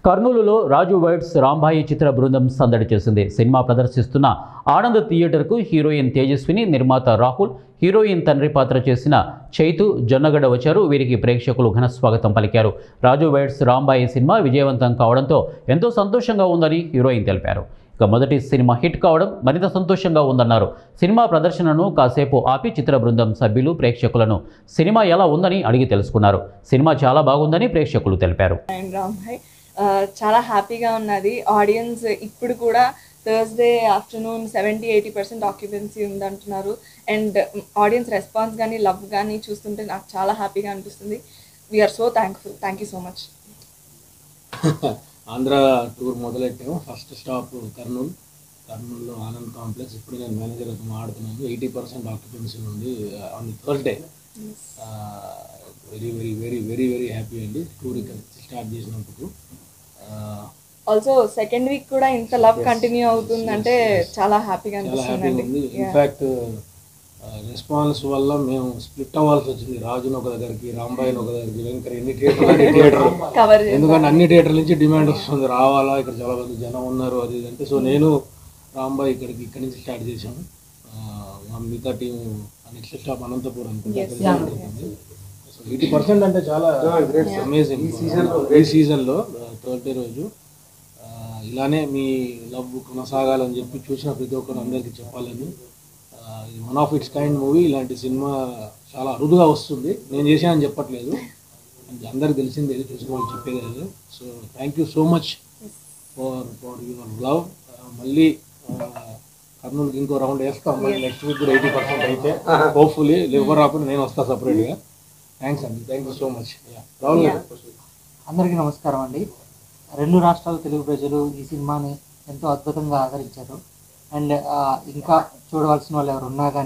కర్నూలులో రాజు వైట్స్ రాంబాయి చిత్ర బృందం సందడి చేసింది. సినిమా ప్రదర్శిస్తున్న ఆనంద్ థియేటర్కు హీరోయిన్ తేజస్విని, నిర్మాత రాహుల్, హీరోయిన్ తండ్రి పాత్ర చేసిన చైతు జొన్నగడ్డ వచ్చారు. వీరికి ప్రేక్షకులు ఘన స్వాగతం పలికారు. రాజు వైట్స్ రాంబాయి సినిమా విజయవంతం కావడంతో ఎంతో సంతోషంగా ఉందని హీరోయిన్ తెలిపారు. ఇక మొదటి సినిమా హిట్ కావడం మరింత సంతోషంగా ఉందన్నారు. సినిమా ప్రదర్శనను కాసేపు ఆపి చిత్ర బృందం సభ్యులు ప్రేక్షకులను సినిమా ఎలా ఉందని అడిగి తెలుసుకున్నారు. సినిమా చాలా బాగుందని ప్రేక్షకులు తెలిపారు. చాలా హ్యాపీగా ఉన్నది. ఆడియన్స్ ఇప్పుడు కూడా థర్స్డే ఆఫ్టర్నూన్ 70-80% ఆక్యుపెన్సీ ఉందంటున్నారు. అండ్ ఆడియన్స్ రెస్పాన్స్ కానీ లవ్ కానీ చూస్తుంటే నాకు చాలా హ్యాపీగా అనిపిస్తుంది. We're so thankful. Thank you so much. Andhra tour మొదలెట్టాము. ఫస్ట్ స్టాప్ కర్నూలులో ఆనంద్ కాంప్లెక్స్. ఇప్పుడు నేను మేనేజర్ మాట్లాడుతున్నాను. 80% ఆక్యుపెన్సీ ఉంది on the Thursday. Very very very very very happy అండి టూర్ ఇక్కడ స్టార్ట్ చేసినందుకు. ఆల్సో సెకండ్ వీక్ కూడా ఇంత లవ్ కంటిన్యూ అవుతుందంటే చాలా హ్యాపీగా అనిపిస్తుంది. ఇన్ఫ్యాక్ట్ రెస్పాన్స్ వల్ల మేము స్ప్లిట్ అవ్వాల్సి వచ్చింది. రాజును ఒక దగ్గరికి, రాంబాయిని ఒక దగ్గరికి, వెంకర్ ఎన్ని థియేటర్ ఎందుకంటే అన్ని థియేటర్ల నుంచి డిమాండ్ వస్తుంది రావాలా, ఇక్కడ చాలా మంది జనం ఉన్నారు అది అంటే. సో నేను రాంబాయి ఇక్కడి నుంచి స్టార్ట్ చేశాము. మిగతా టీం నెక్స్ట్ స్టాప్ అనంతపురం అనుకుంటే. సో 80% అంటే చాలా అమేజింగ్. ఈ సీజన్లో థర్డ్ డే రోజు ఇలానే మీ లవ్ కొనసాగాలని చెప్పి చూసిన ప్రతి ఒక్కరు అందరికీ చెప్పాలని. One of it's kind movie. ఇలాంటి సినిమా చాలా అరుదుగా వస్తుంది. నేను చేశానని చెప్పట్లేదు, అందరికి తెలిసింది చూసుకోవాలి చెప్పేది. So thank you so much for your love. మళ్ళీ కర్నూలుకి ఇంకో రౌండ్ వేస్తాం. మళ్ళీ నెక్స్ట్ వీక్ 80% అయితే హోప్ఫుల్లీ ఎవరు రాకుండా నేను వస్తాను సపరేట్గా. థ్యాంక్స్ అండి. Thank you so much. Rahul గారు. అందరికీ నమస్కారం అండి. రెండు రాష్ట్రాల తెలుగు ప్రజలు ఈ సినిమాని ఎంతో అద్భుతంగా ఆదరించారు. అండ్ ఇంకా చూడవలసిన వాళ్ళు ఎవరు ఉన్నా కానీ